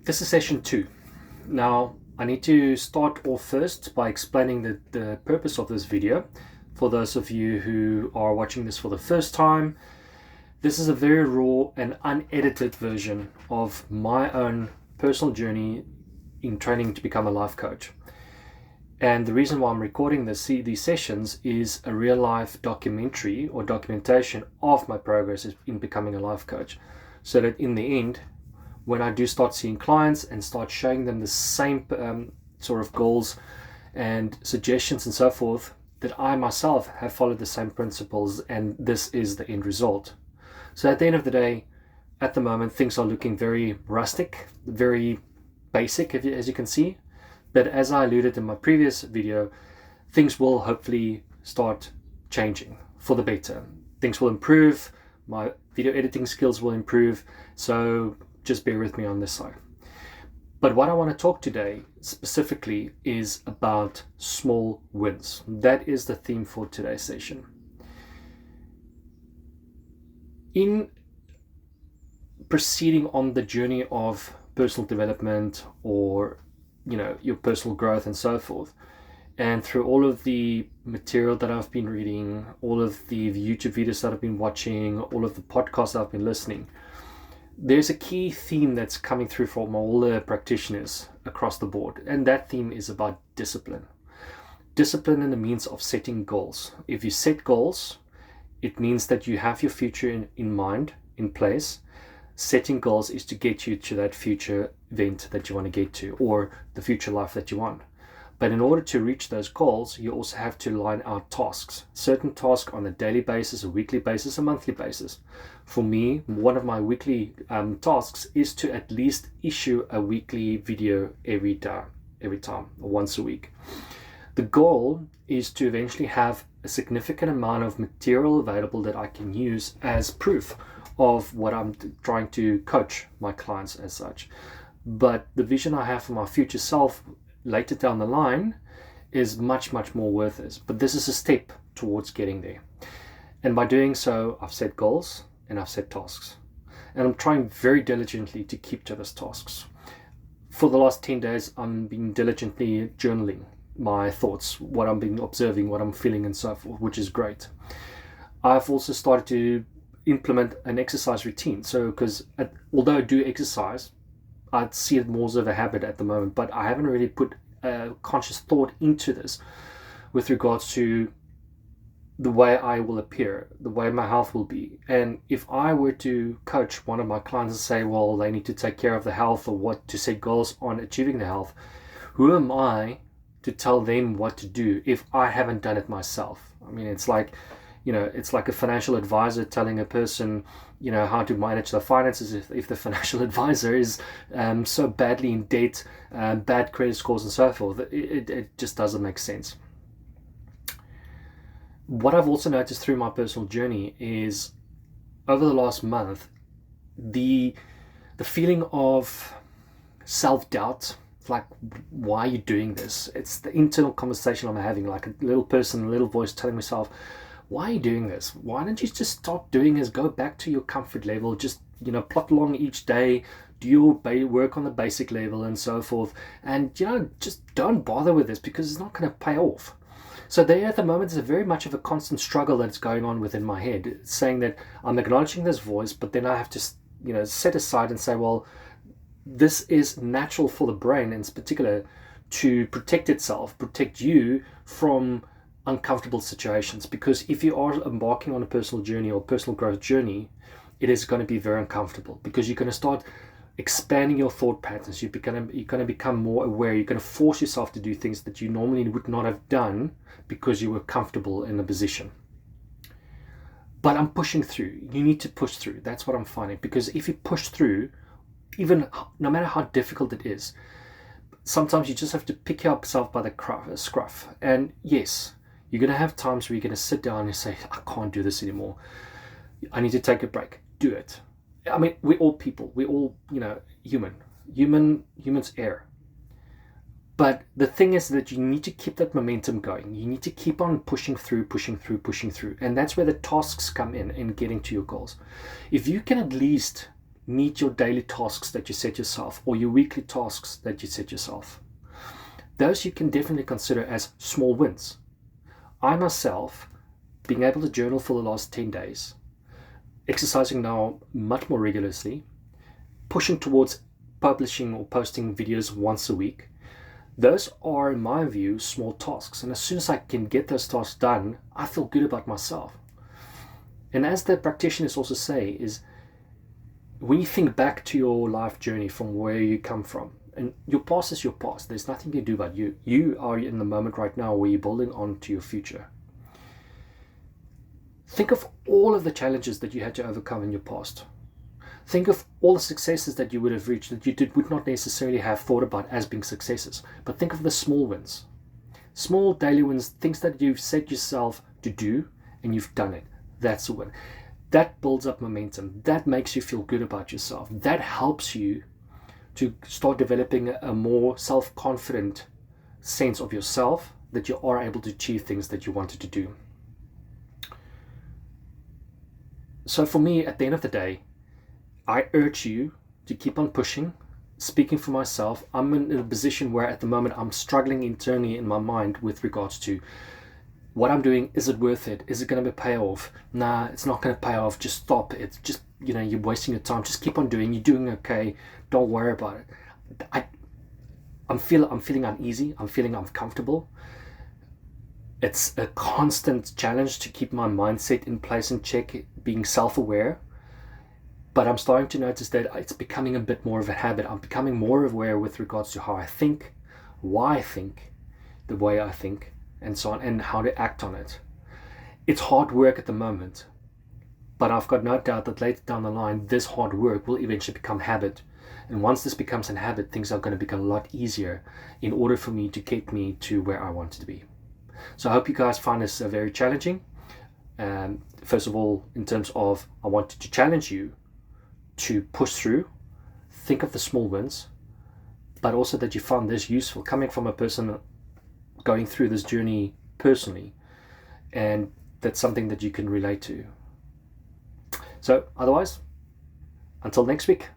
This is session 2. Now, I need to start off first by explaining the purpose of this video. For those of you who are watching this for the first time, this is a very raw and unedited version of my own personal journey in training to become a life coach. And the reason why I'm recording these sessions is a real life documentary or documentation of my progress in becoming a life coach, so that in the end, when I do start seeing clients and start showing them the same sort of goals and suggestions and so forth, that I myself have followed the same principles, and this is the end result. So at the end of the day, at the moment, things are looking very rustic, very basic, as you can see. But as I alluded in my previous video, things will hopefully start changing for the better. Things will improve, my video editing skills will improve, so just bear with me on this side. But what I want to talk today specifically is about small wins. That is the theme for today's session. In proceeding on the journey of personal development or your personal growth and so forth, and through all of the material that I've been reading, all of the YouTube videos that I've been watching, all of the podcasts that I've been listening, there's a key theme that's coming through from all the practitioners across the board, and that theme is about discipline. Discipline in the means of setting goals. If you set goals, it means that you have your future in mind, in place. Setting goals is to get you to that future event that you want to get to, or the future life that you want. But in order to reach those goals, you also have to line out tasks, certain tasks on a daily basis, a weekly basis, a monthly basis. For me, one of my weekly tasks is to at least issue a weekly video every time, or once a week. The goal is to eventually have a significant amount of material available that I can use as proof of what I'm trying to coach my clients as such. But the vision I have for my future self later down the line is much, much more worth it. But this is a step towards getting there. And by doing so, I've set goals and I've set tasks. And I'm trying very diligently to keep to those tasks. For the last 10 days, I'm been diligently journaling my thoughts, what I'm been observing, what I'm feeling and so forth, which is great. I've also started to implement an exercise routine. So, because although I do exercise, I'd see it more as of a habit at the moment, but I haven't really put a conscious thought into this with regards to the way I will appear, the way my health will be. And if I were to coach one of my clients and say, well, they need to take care of the health or what to set goals on achieving the health, who am I to tell them what to do if I haven't done it myself? I mean, it's like a financial advisor telling a person, how to manage their finances if the financial advisor is so badly in debt, bad credit scores and so forth. It just doesn't make sense. What I've also noticed through my personal journey is over the last month, the feeling of self-doubt, like, why are you doing this? It's the internal conversation I'm having, like a little person, a little voice telling myself, why are you doing this? Why don't you just stop doing this? Go back to your comfort level. Just, plot along each day. Do your work on the basic level and so forth. And, just don't bother with this because it's not going to pay off. So there at the moment is very much of a constant struggle that's going on within my head. It's saying that I'm acknowledging this voice, but then I have to, set aside and say, well, this is natural for the brain in particular to protect itself, protect you from uncomfortable situations, because if you are embarking on a personal journey or personal growth journey, it is going to be very uncomfortable because you're going to start expanding your thought patterns. You're going to become more aware. You're going to force yourself to do things that you normally would not have done because you were comfortable in the position. But I'm pushing through. You need to push through. That's what I'm finding, because if you push through, even no matter how difficult it is, sometimes you just have to pick yourself by the scruff. And yes, you're going to have times where you're going to sit down and say, I can't do this anymore. I need to take a break. Do it. I mean, we're all people. We're all, human. Humans err. But the thing is that you need to keep that momentum going. You need to keep on pushing through. And that's where the tasks come in getting to your goals. If you can at least meet your daily tasks that you set yourself, or your weekly tasks that you set yourself. Those you can definitely consider as small wins. I myself, being able to journal for the last 10 days, exercising now much more regularly, pushing towards publishing or posting videos once a week, those are, in my view, small tasks. And as soon as I can get those tasks done, I feel good about myself. And as the practitioners also say, is when you think back to your life journey from where you come from, and your past is your past, there's nothing you can do about you. You are in the moment right now where you're building on to your future. Think of all of the challenges that you had to overcome in your past. Think of all the successes that you would have reached that you would not necessarily have thought about as being successes. But think of the small wins. Small daily wins, things that you've set yourself to do and you've done it. That's a win. That builds up momentum. That makes you feel good about yourself. That helps you to start developing a more self-confident sense of yourself, that you are able to achieve things that you wanted to do. So for me, at the end of the day, I urge you to keep on pushing. Speaking for myself, I'm in a position where at the moment I'm struggling internally in my mind with regards to what I'm doing. Is it worth it? Is it going to pay off? Nah, it's not going to pay off. Just stop. It's just, you're wasting your time. Just keep on doing. You're doing okay. Don't worry about it. I'm feeling uneasy. I'm feeling uncomfortable. It's a constant challenge to keep my mindset in place and check, being self-aware. But I'm starting to notice that it's becoming a bit more of a habit. I'm becoming more aware with regards to how I think, why I think, the way I think, and so on, and how to act on it. It's hard work at the moment, but I've got no doubt that later down the line, this hard work will eventually become habit. And once this becomes a habit, things are going to become a lot easier in order for me to get me to where I want to be. So I hope you guys find this very challenging. First of all, in terms of, I wanted to challenge you to push through, think of the small wins, but also that you found this useful coming from a person going through this journey personally, and that's something that you can relate to. So otherwise, until next week.